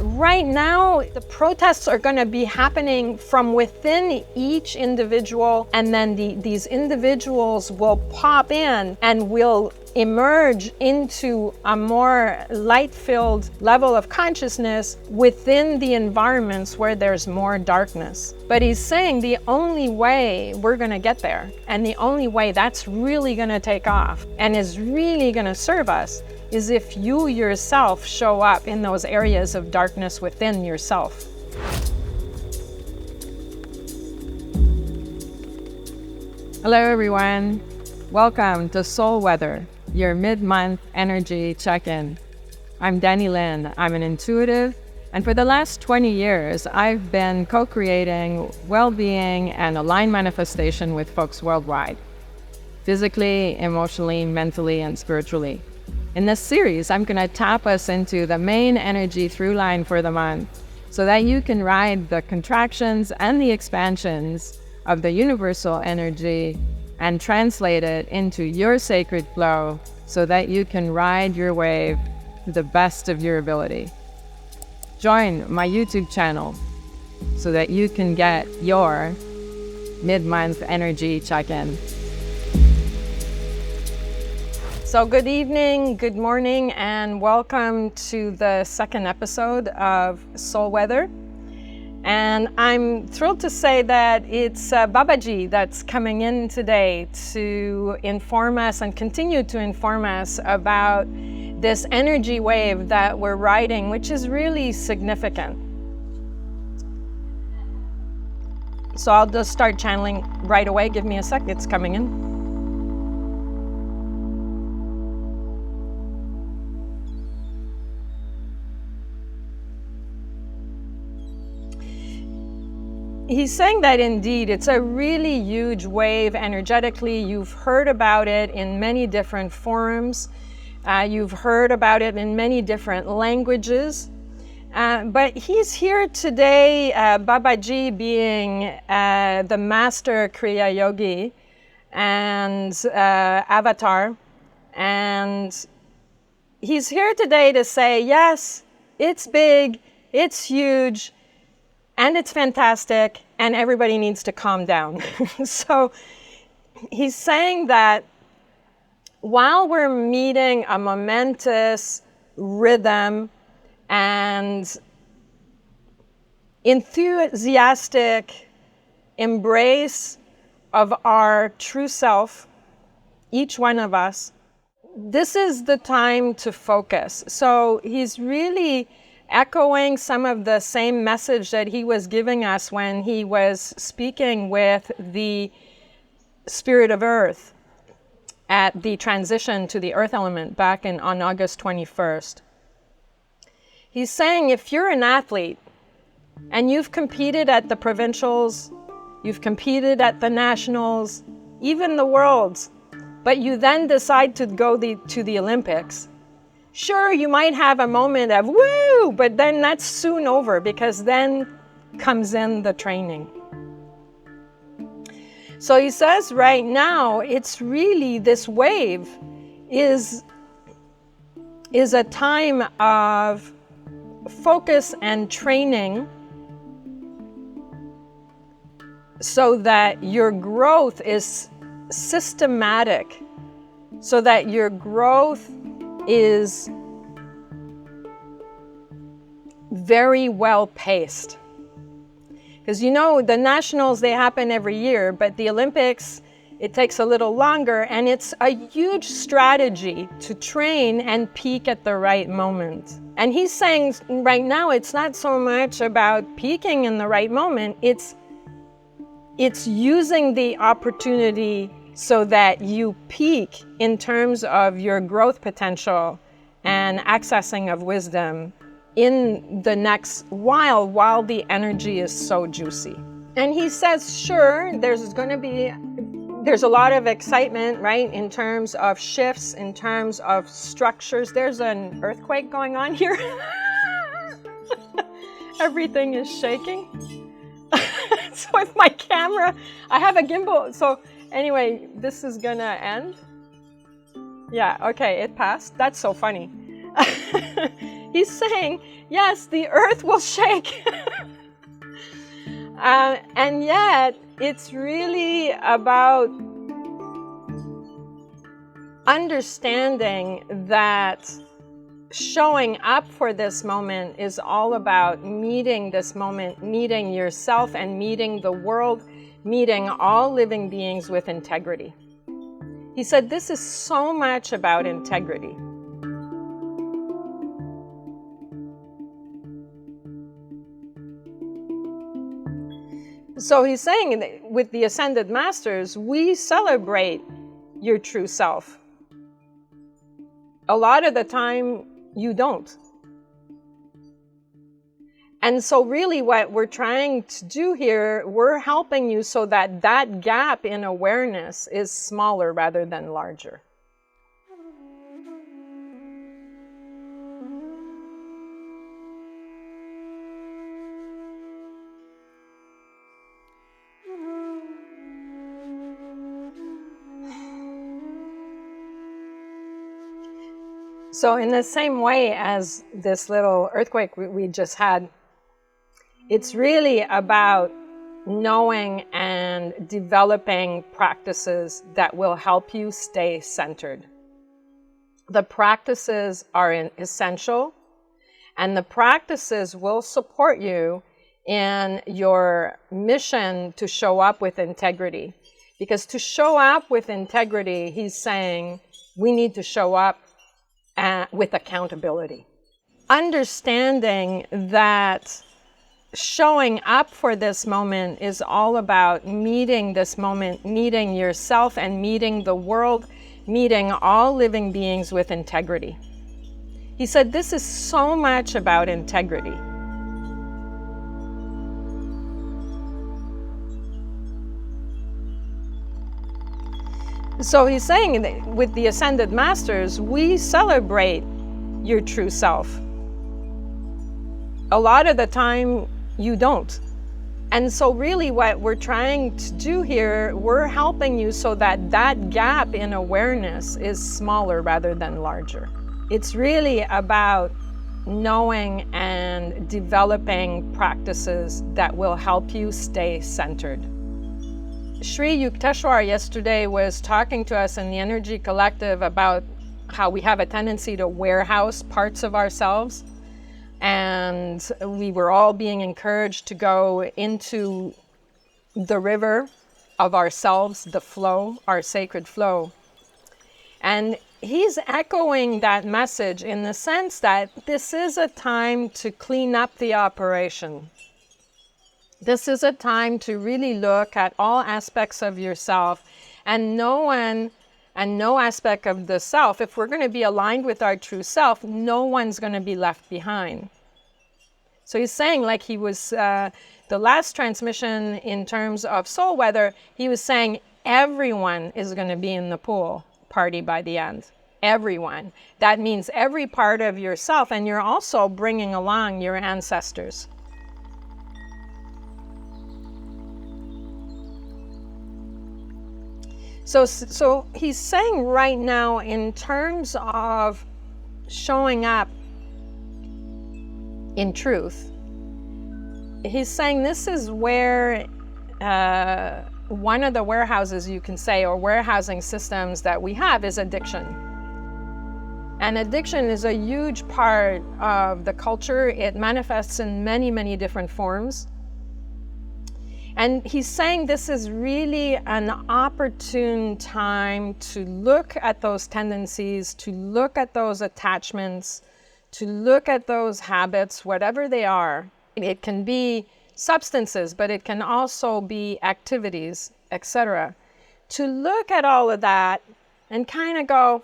Right now, the protests are going to be happening from within each individual, and then these individuals will pop in and will emerge into a more light-filled level of consciousness within the environments where there's more darkness. But he's saying the only way we're going to get there, and the only way that's really going to take off and is really going to serve us, is if you yourself show up in those areas of darkness within yourself. Hello everyone, welcome to Soul Weather, your mid-month energy check-in. I'm Dany Lyne. I'm an intuitive, and for the last 20 years, I've been co-creating well-being and aligned manifestation with folks worldwide, physically, emotionally, mentally, and spiritually. In this series, I'm going to tap us into the main energy through line for the month so that you can ride the contractions and the expansions of the universal energy and translate it into your sacred flow so that you can ride your wave to the best of your ability. Join my YouTube channel so that you can get your mid-month energy check-in. So good evening, good morning, and welcome to the second episode of Soul Weather. And I'm thrilled to say that it's Babaji that's coming in today to inform us and continue to inform us about this energy wave that we're riding, which is really significant. So I'll just start channeling right away. Give me a sec, it's coming in. He's saying that indeed, it's a really huge wave energetically. You've heard about it in many different forums. You've heard about it in many different languages. But he's here today, Babaji being the master Kriya Yogi and avatar. And he's here today to say, yes, it's big, it's huge, and it's fantastic, and everybody needs to calm down. So he's saying that while we're meeting a momentous rhythm and enthusiastic embrace of our true self, each one of us, this is the time to focus. So he's really echoing some of the same message that he was giving us when he was speaking with the Spirit of Earth at the transition to the Earth element back on August 21st. He's saying if you're an athlete and you've competed at the provincials, you've competed at the nationals, even the worlds, but you then decide to go to the Olympics, sure, you might have a moment of woo, but then that's soon over because then comes in the training. So he says right now, it's really this wave is a time of focus and training so that your growth is systematic, so that your growth is very well paced. Because you know, the nationals, they happen every year, but the Olympics, it takes a little longer, and it's a huge strategy to train and peak at the right moment. And he's saying right now, it's not so much about peaking in the right moment, it's using the opportunity so that you peak in terms of your growth potential and accessing of wisdom in the next while the energy is so juicy. And he says, sure, there's a lot of excitement, right, in terms of shifts, in terms of structures. There's an earthquake going on here. Everything is shaking. So with my camera, I have a gimbal, so anyway, this is gonna end. Yeah, okay, it passed. That's so funny. He's saying Yes, the earth will shake. And yet, it's really about understanding that showing up for this moment is all about meeting this moment, meeting yourself and meeting the world, meeting all living beings with integrity. He said, this is so much about integrity. So he's saying that with the Ascended Masters, we celebrate your true self. A lot of the time, you don't. And so really what we're trying to do here, we're helping you so that that gap in awareness is smaller rather than larger. So in the same way as this little earthquake we just had, it's really about knowing and developing practices that will help you stay centered. The practices are essential, and the practices will support you in your mission to show up with integrity. Because to show up with integrity, he's saying we need to show up with accountability. Understanding that showing up for this moment is all about meeting this moment, meeting yourself and meeting the world, meeting all living beings with integrity. He said, this is so much about integrity. So he's saying that with the Ascended Masters, we celebrate your true self. A lot of the time, you don't. And so really what we're trying to do here, we're helping you so that that gap in awareness is smaller rather than larger. It's really about knowing and developing practices that will help you stay centered. Sri Yukteswar yesterday was talking to us in the Energy Collective about how we have a tendency to warehouse parts of ourselves. And we were all being encouraged to go into the river of ourselves, the flow, our sacred flow. And he's echoing that message in the sense that this is a time to clean up the operation. This is a time to really look at all aspects of yourself, and no aspect of the self. If we're going to be aligned with our true self, no one's going to be left behind. So he's saying, like he was, the last transmission in terms of soul weather, he was saying everyone is going to be in the pool party by the end. Everyone. That means every part of yourself, and you're also bringing along your ancestors. So he's saying right now, in terms of showing up in truth, he's saying this is where one of the warehouses, you can say, or warehousing systems that we have is addiction. And addiction is a huge part of the culture. It manifests in many, many different forms. And he's saying this is really an opportune time to look at those tendencies, to look at those attachments, to look at those habits, whatever they are. It can be substances, but it can also be activities, etc. To look at all of that and kind of go,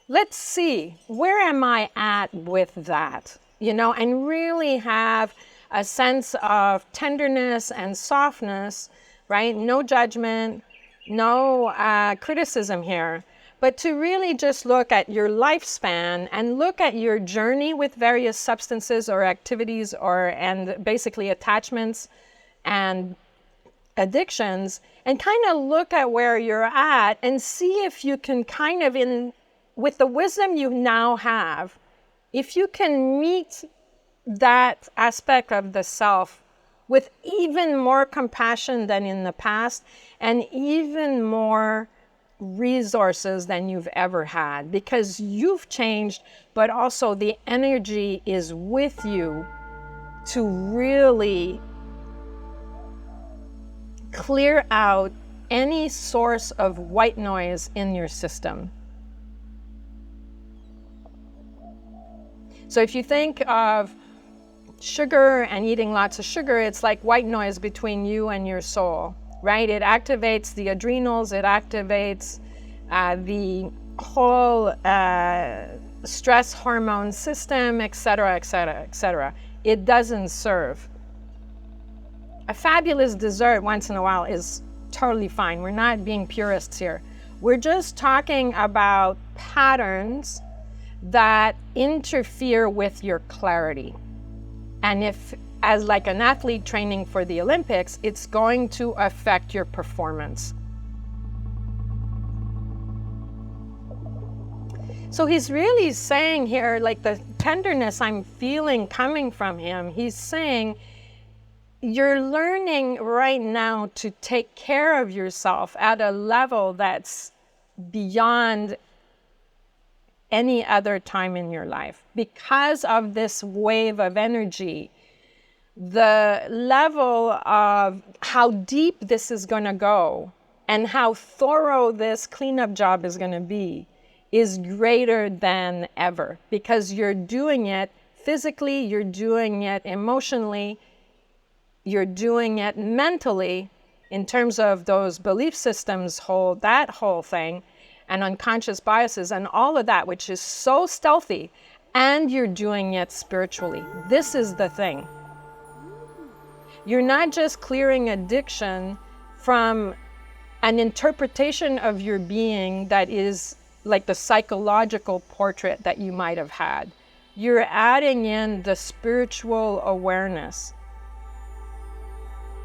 let's see, where am I at with that? And really have a sense of tenderness and softness, right? No judgment, no criticism here, but to really just look at your lifespan and look at your journey with various substances or activities and basically attachments and addictions, and kind of look at where you're at and see if you can kind of, with the wisdom you now have, if you can meet that aspect of the self with even more compassion than in the past and even more resources than you've ever had, because you've changed, but also the energy is with you to really clear out any source of white noise in your system. So if you think of sugar and eating lots of sugar, it's like white noise between you and your soul, right? It activates the adrenals, it activates the whole stress hormone system, etc., etc., etc. It doesn't serve. A fabulous dessert once in a while is totally fine. We're not being purists here. We're just talking about patterns that interfere with your clarity. And if, as like an athlete training for the Olympics, it's going to affect your performance. So he's really saying here, like the tenderness I'm feeling coming from him, he's saying, you're learning right now to take care of yourself at a level that's beyond any other time in your life. Because of this wave of energy, the level of how deep this is going to go and how thorough this cleanup job is going to be is greater than ever, because you're doing it physically, you're doing it emotionally, you're doing it mentally in terms of those belief systems, that whole thing, and unconscious biases and all of that, which is so stealthy, and you're doing it spiritually. This is the thing. You're not just clearing addiction from an interpretation of your being that is like the psychological portrait that you might have had. You're adding in the spiritual awareness.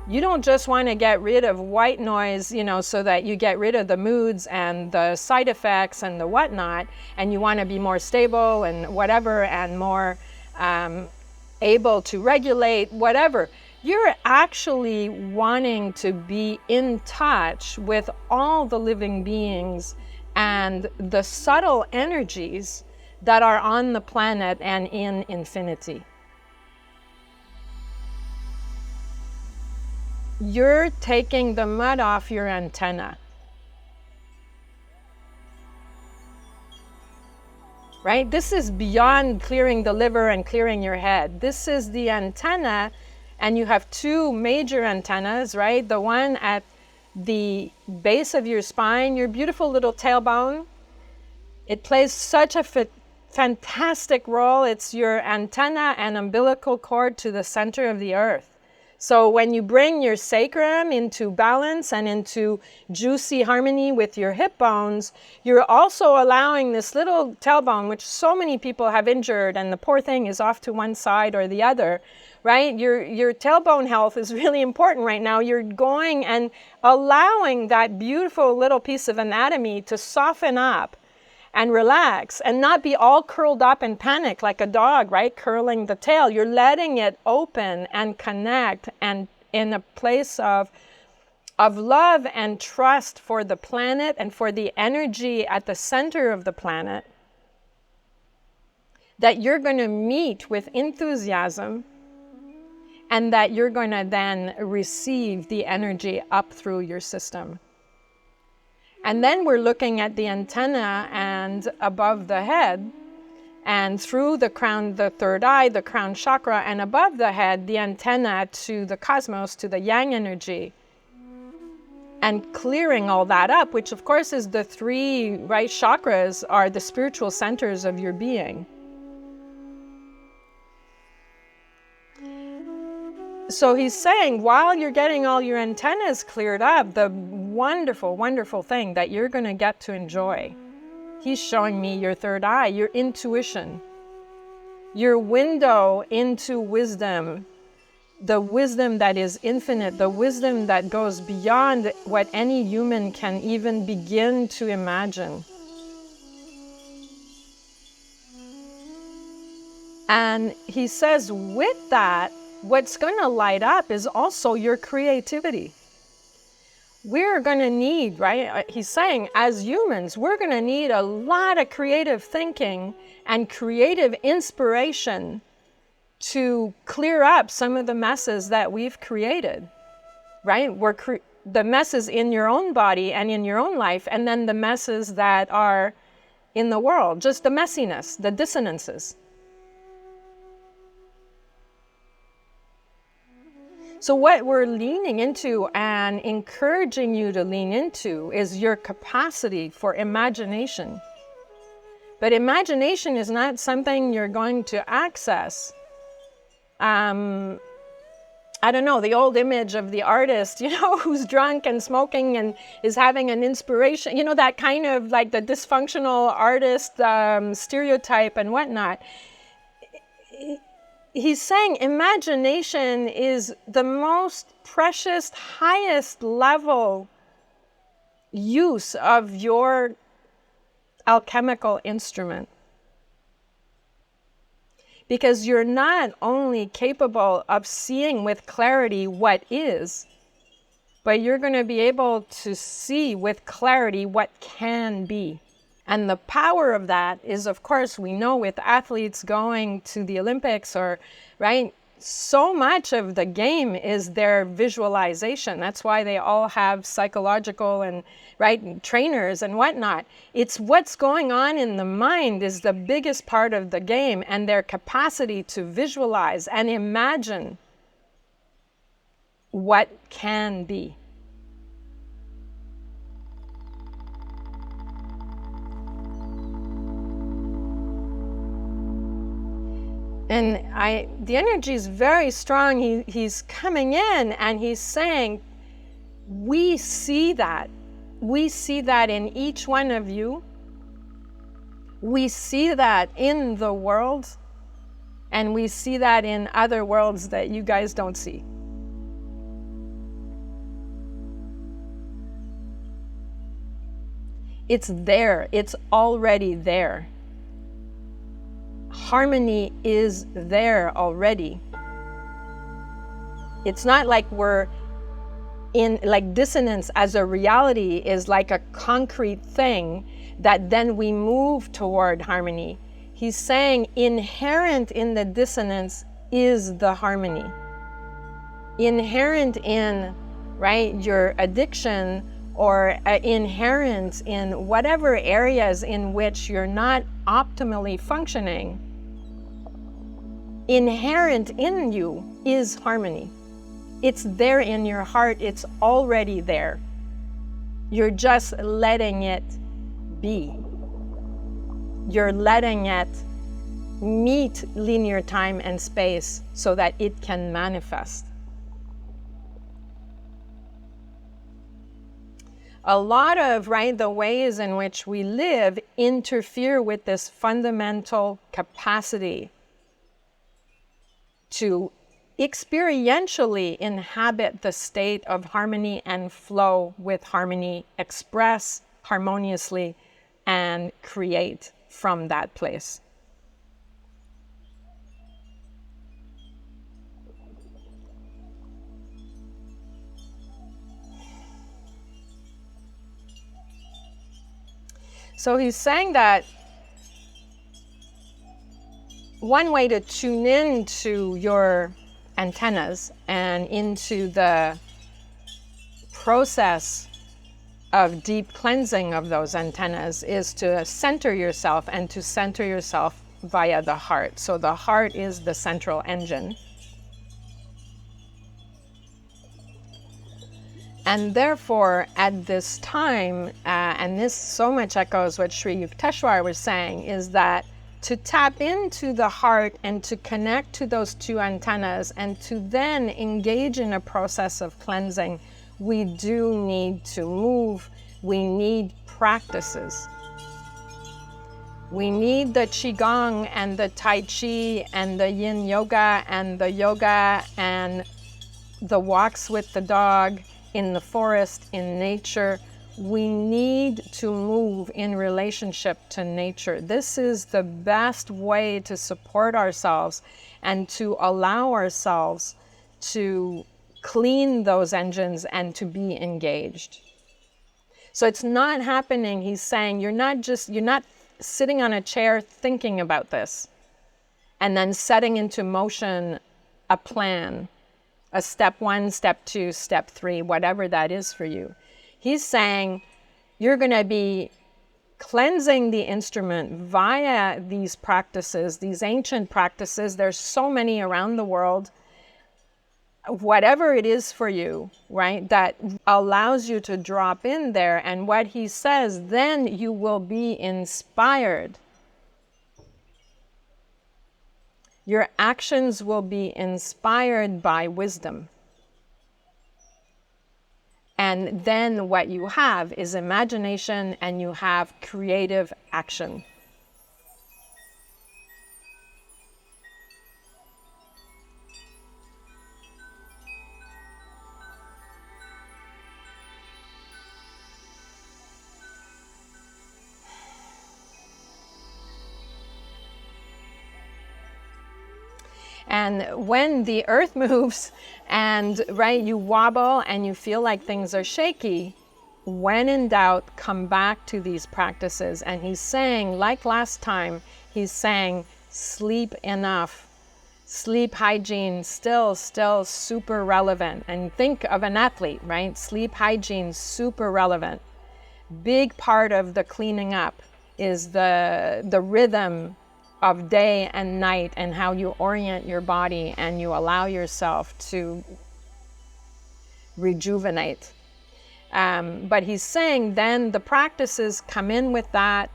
You don't just want to get rid of white noise, so that you get rid of the moods and the side effects and the whatnot, and you want to be more stable and whatever, and more able to regulate whatever. You're actually wanting to be in touch with all the living beings and the subtle energies that are on the planet and in infinity. You're taking the mud off your antenna. Right? This is beyond clearing the liver and clearing your head. This is the antenna, and you have two major antennas, right? The one at the base of your spine, your beautiful little tailbone. It plays such a fantastic role. It's your antenna and umbilical cord to the center of the earth. So when you bring your sacrum into balance and into juicy harmony with your hip bones, you're also allowing this little tailbone, which so many people have injured, and the poor thing is off to one side or the other, right? Your tailbone health is really important right now. You're going and allowing that beautiful little piece of anatomy to soften up and relax and not be all curled up in panic like a dog, right? Curling the tail. You're letting it open and connect, and in a place of love and trust for the planet and for the energy at the center of the planet, that you're going to meet with enthusiasm, and that you're going to then receive the energy up through your system. And then we're looking at the antenna and above the head, and through the crown, the third eye, the crown chakra, and above the head, the antenna to the cosmos, to the yang energy. And clearing all that up, which of course is the three right chakras are the spiritual centers of your being. So he's saying, while you're getting all your antennas cleared up, the wonderful, wonderful thing that you're going to get to enjoy. He's showing me your third eye, your intuition, your window into wisdom, the wisdom that is infinite, the wisdom that goes beyond what any human can even begin to imagine. And he says with that, what's going to light up is also your creativity. We're going to need, right? He's saying as humans, we're going to need a lot of creative thinking and creative inspiration to clear up some of the messes that we've created, right? The messes in your own body and in your own life, and then the messes that are in the world, just the messiness, the dissonances. So what we're leaning into and encouraging you to lean into is your capacity for imagination. But imagination is not something you're going to access. I don't know, the old image of the artist, who's drunk and smoking and is having an inspiration, that kind of like the dysfunctional artist stereotype and whatnot. He's saying imagination is the most precious, highest level use of your alchemical instrument. Because you're not only capable of seeing with clarity what is, but you're going to be able to see with clarity what can be. And the power of that is, of course, we know with athletes going to the Olympics right, so much of the game is their visualization. That's why they all have psychological and trainers and whatnot. It's what's going on in the mind is the biggest part of the game, and their capacity to visualize and imagine what can be. And the energy is very strong. He's coming in and he's saying, we see that. We see that in each one of you. We see that in the world. And we see that in other worlds that you guys don't see. It's there. It's already there. Harmony is there already. It's not like we're in, like dissonance as a reality is like a concrete thing that then we move toward harmony. He's saying inherent in the dissonance is the harmony. Inherent in, your addiction or inherent in whatever areas in which you're not optimally functioning, inherent in you is harmony. It's there in your heart. It's already there. You're just letting it be. You're letting it meet linear time and space so that it can manifest. A lot of, the ways in which we live interfere with this fundamental capacity to experientially inhabit the state of harmony and flow with harmony, express harmoniously, and create from that place. So he's saying that one way to tune in to your antennas and into the process of deep cleansing of those antennas is to center yourself, and to center yourself via the heart. So the heart is the central engine. And therefore, at this time, and this so much echoes what Sri Yukteswar was saying, is that to tap into the heart and to connect to those two antennas and to then engage in a process of cleansing, we do need to move. We need practices. We need the Qi Gong and the Tai Chi and the Yin Yoga and the walks with the dog in the forest, in nature. we need to move in relationship to nature. This is the best way to support ourselves and to allow ourselves to clean those engines and to be engaged. So it's not happening, he's saying, you're not sitting on a chair thinking about this and then setting into motion a plan, a step 1, step 2, step 3, whatever that is for you. He's saying you're going to be cleansing the instrument via these practices, these ancient practices. There's so many around the world. Whatever it is for you, right, that allows you to drop in there. And what he says, then you will be inspired. Your actions will be inspired by wisdom. And then what you have is imagination and you have creative action. And when the earth moves and, right, you wobble and you feel like things are shaky, when in doubt, come back to these practices. And he's saying, like last time, he's saying, sleep enough. Sleep hygiene still super relevant. And think of an athlete, right? Sleep hygiene, super relevant. Big part of the cleaning up is the rhythm of day and night and how you orient your body and you allow yourself to rejuvenate. But he's saying then the practices come in with that,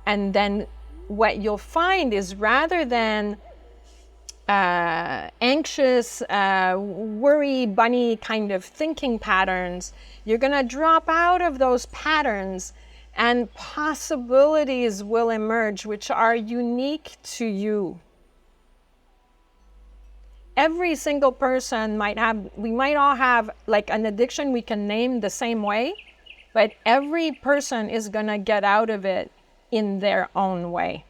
and then what you'll find is rather than anxious, worry bunny kind of thinking patterns, you're going to drop out of those patterns and possibilities will emerge which are unique to you. Every single person we might all have like an addiction we can name the same way, but every person is going to get out of it in their own way.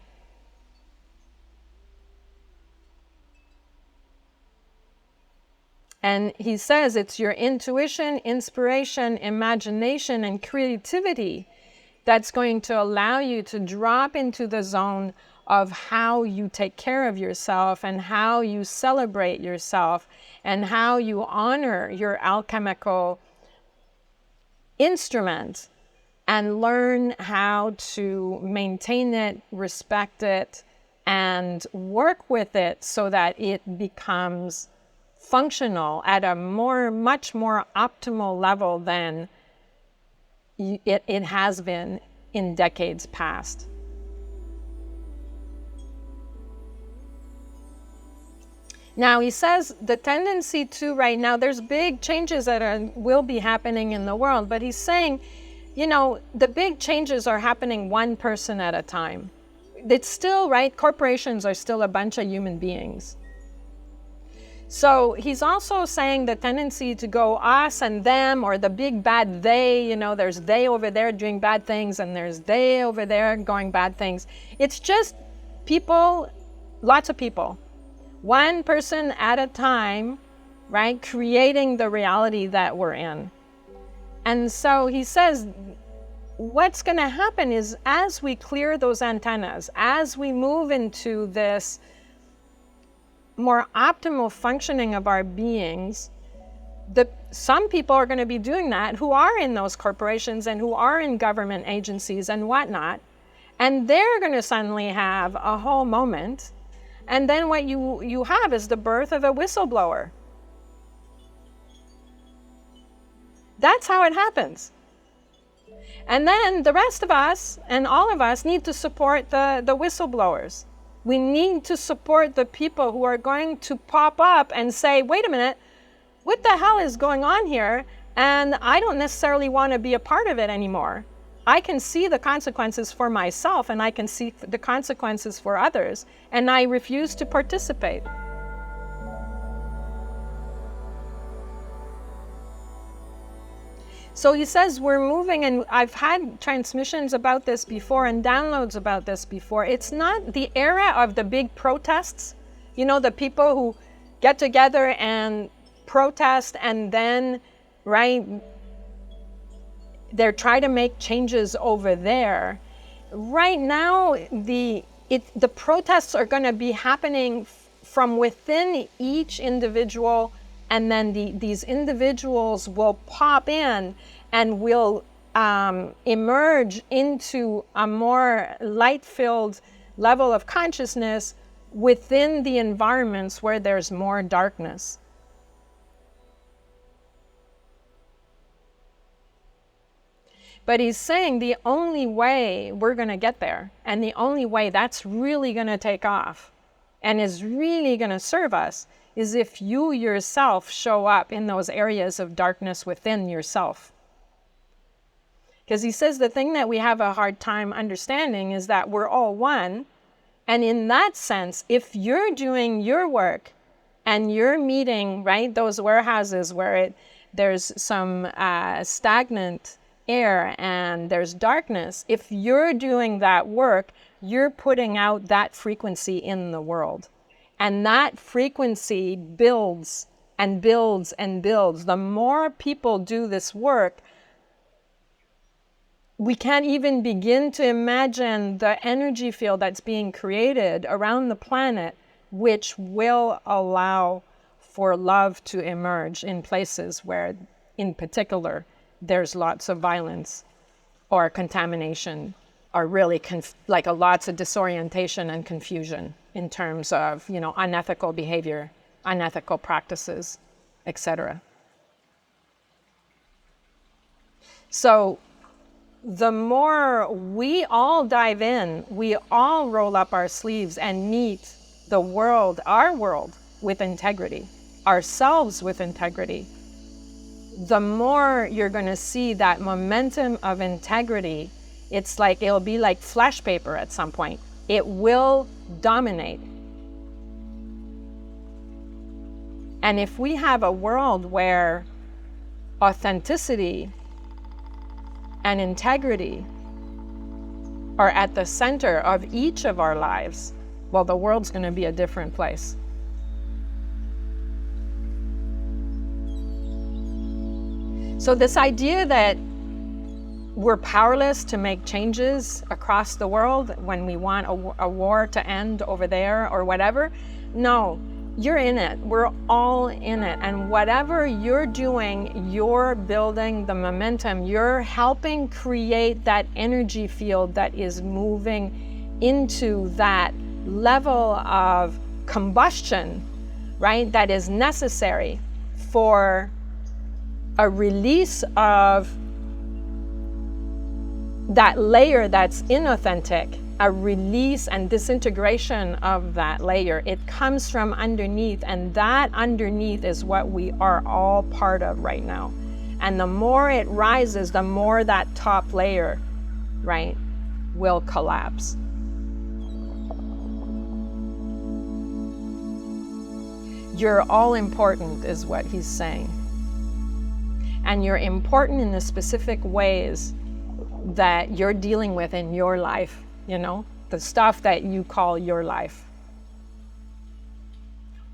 And he says it's your intuition, inspiration, imagination, and creativity that's going to allow you to drop into the zone of how you take care of yourself and how you celebrate yourself and how you honor your alchemical instrument and learn how to maintain it, respect it, and work with it so that it becomes functional at a much more optimal level than it has been in decades past. Now he says the tendency to right now, there's big changes that will be happening in the world, but he's saying, you know, the big changes are happening one person at a time. It's still, right, corporations are still a bunch of human beings. So he's also saying the tendency to go us and them, or the big bad they, you know, there's they over there doing bad things and there's they over there going bad things. It's just people, lots of people, one person at a time, right, creating the reality that we're in. And so he says, what's going to happen is as we clear those antennas, as we move into this more optimal functioning of our beings, some people are going to be doing that who are in those corporations and who are in government agencies and whatnot, and they're going to suddenly have a whole moment, and then what you have is the birth of a whistleblower. That's how it happens. And then the rest of us and all of us need to support the whistleblowers. We need to support the people who are going to pop up and say, wait a minute, what the hell is going on here? And I don't necessarily want to be a part of it anymore. I can see the consequences for myself and I can see the consequences for others, and I refuse to participate. So he says we're moving, and I've had transmissions about this before and downloads about this before. It's not the era of the big protests, you know, the people who get together and protest and then, right, they're trying to make changes over there. Right now, the protests are going to be happening from within each individual, and then these individuals will pop in and will emerge into a more light-filled level of consciousness within the environments where there's more darkness. But he's saying the only way we're going to get there, and the only way that's really going to take off and is really going to serve us, is if you yourself show up in those areas of darkness within yourself. Because he says the thing that we have a hard time understanding is that we're all one. And in that sense, if you're doing your work and you're meeting, right, those warehouses where there's some stagnant air and there's darkness, if you're doing that work, you're putting out that frequency in the world. And that frequency builds and builds and builds. The more people do this work, we can't even begin to imagine the energy field that's being created around the planet, which will allow for love to emerge in places where, in particular, there's lots of violence or contamination, or really lots of disorientation and confusion in terms of, you know, unethical behavior, unethical practices, etc. So the more we all dive in, we all roll up our sleeves and meet the world, our world, with integrity, ourselves with integrity, the more you're going to see that momentum of integrity. It's like, it'll be like flash paper at some point. It will dominate. And if we have a world where authenticity and integrity are at the center of each of our lives, well, the world's going to be a different place. So this idea that we're powerless to make changes across the world when we want a war to end over there or whatever, no, you're in it. We're all in it. And whatever you're doing, you're building the momentum. You're helping create that energy field that is moving into that level of combustion, right, that is necessary for a release of that layer that's inauthentic, a release and disintegration of that layer. It comes from underneath, and that underneath is what we are all part of right now. And the more it rises, the more that top layer, right, will collapse. You're all important, is what he's saying. And you're important in the specific ways that you're dealing with in your life, you know, the stuff that you call your life.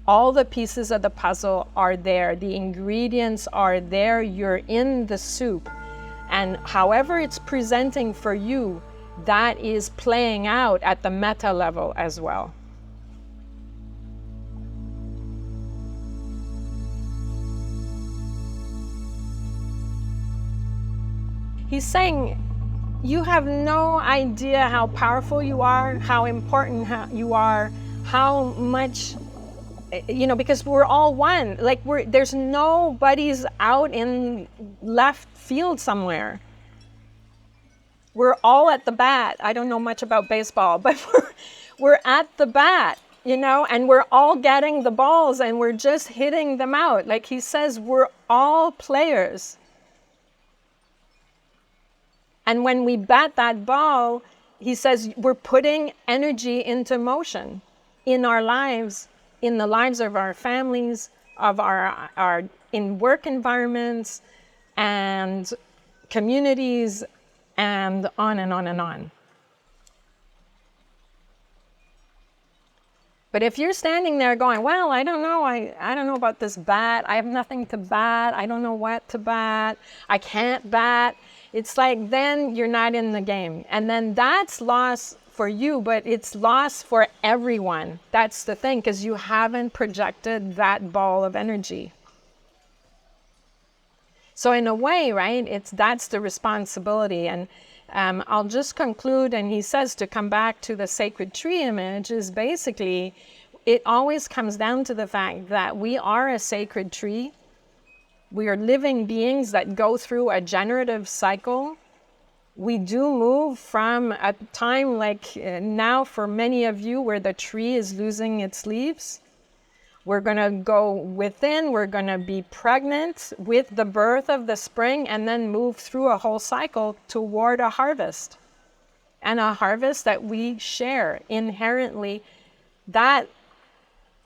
All the pieces of the puzzle are there. The ingredients are there. You're in the soup. And however it's presenting for you, that is playing out at the meta level as well. He's saying, you have no idea how powerful you are, how important you are, how much, you know, because we're all one. Like, there's nobody's out in left field somewhere. We're all at the bat. I don't know much about baseball, but we're at the bat, you know, and we're all getting the balls and we're just hitting them out. Like he says, we're all players. And when we bat that ball, he says, we're putting energy into motion in our lives, in the lives of our families, of our in work environments, and communities, and on and on and on. But if you're standing there going, well, I don't know, I don't know about this bat, I have nothing to bat, I don't know what to bat, I can't bat, it's like then you're not in the game. And then that's loss for you, but it's loss for everyone. That's the thing, because you haven't projected that ball of energy. So in a way, right, that's the responsibility. And I'll just conclude, and he says to come back to the sacred tree image is basically, it always comes down to the fact that we are a sacred tree. We are living beings that go through a generative cycle. We do move from a time like now for many of you where the tree is losing its leaves. We're going to go within, we're going to be pregnant with the birth of the spring and then move through a whole cycle toward a harvest. And a harvest that we share inherently. That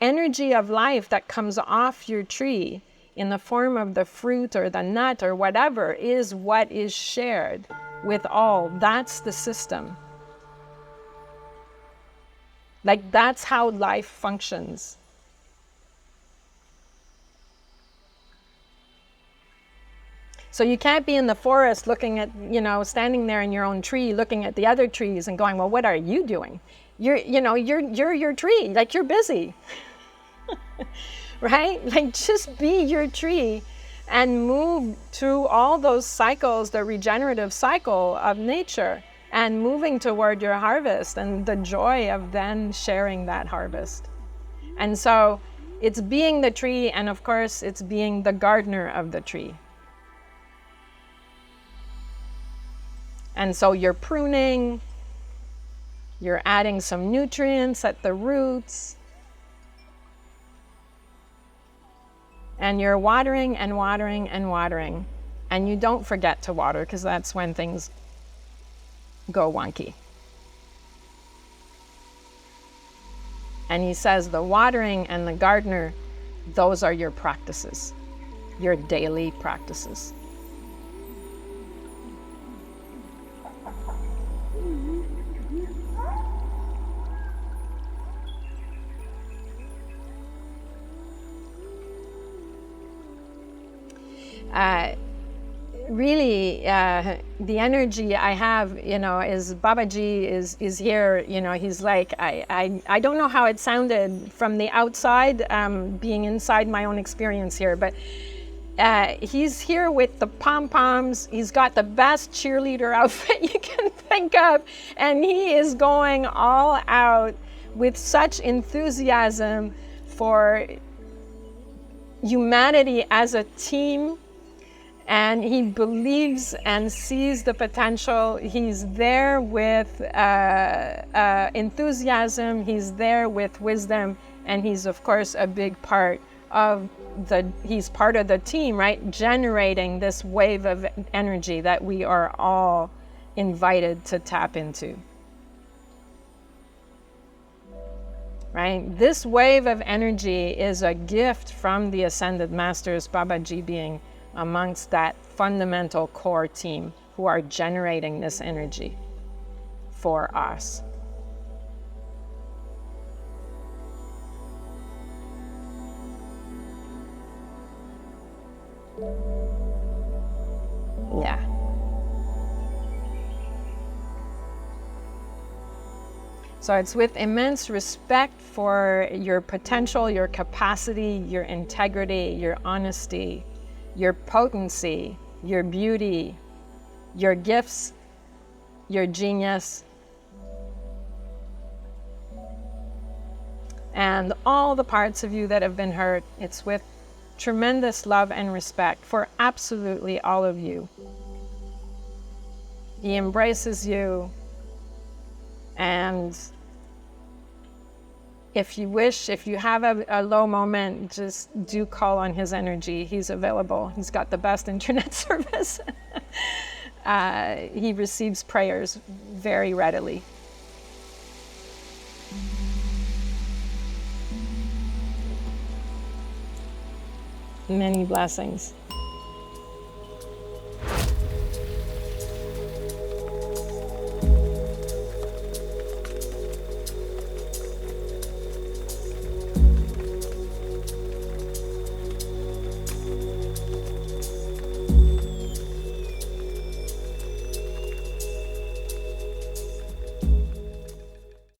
energy of life that comes off your tree in the form of the fruit or the nut or whatever is what is shared with all. That's the system. Like that's how life functions. So you can't be in the forest looking at, standing there in your own tree, looking at the other trees and going, well, what are you doing? You're your tree, like you're busy, right? Like just be your tree and move through all those cycles, the regenerative cycle of nature, and moving toward your harvest and the joy of then sharing that harvest. And so it's being the tree, and of course it's being the gardener of the tree. And so you're pruning, you're adding some nutrients at the roots, and you're watering and watering and watering. And you don't forget to water, because that's when things go wonky. And he says the watering and the gardener, those are your practices, your daily practices. Really, the energy I have, is Babaji is here. He's like, I don't know how it sounded from the outside, being inside my own experience here, but he's here with the pom-poms. He's got the best cheerleader outfit you can think of, and he is going all out with such enthusiasm for humanity as a team. And he believes and sees the potential. He's there with enthusiasm. He's there with wisdom. And he's, of course, a big part of he's part of the team, right? Generating this wave of energy that we are all invited to tap into. Right? This wave of energy is a gift from the Ascended Masters, Babaji being amongst that fundamental core team who are generating this energy for us. Yeah. So it's with immense respect for your potential, your capacity, your integrity, your honesty, your potency, your beauty, your gifts, your genius, and all the parts of you that have been hurt. It's with tremendous love and respect for absolutely all of you. He embraces you, and if you wish, if you have a low moment, just do call on his energy. He's available. He's got the best internet service. He receives prayers very readily. Many blessings.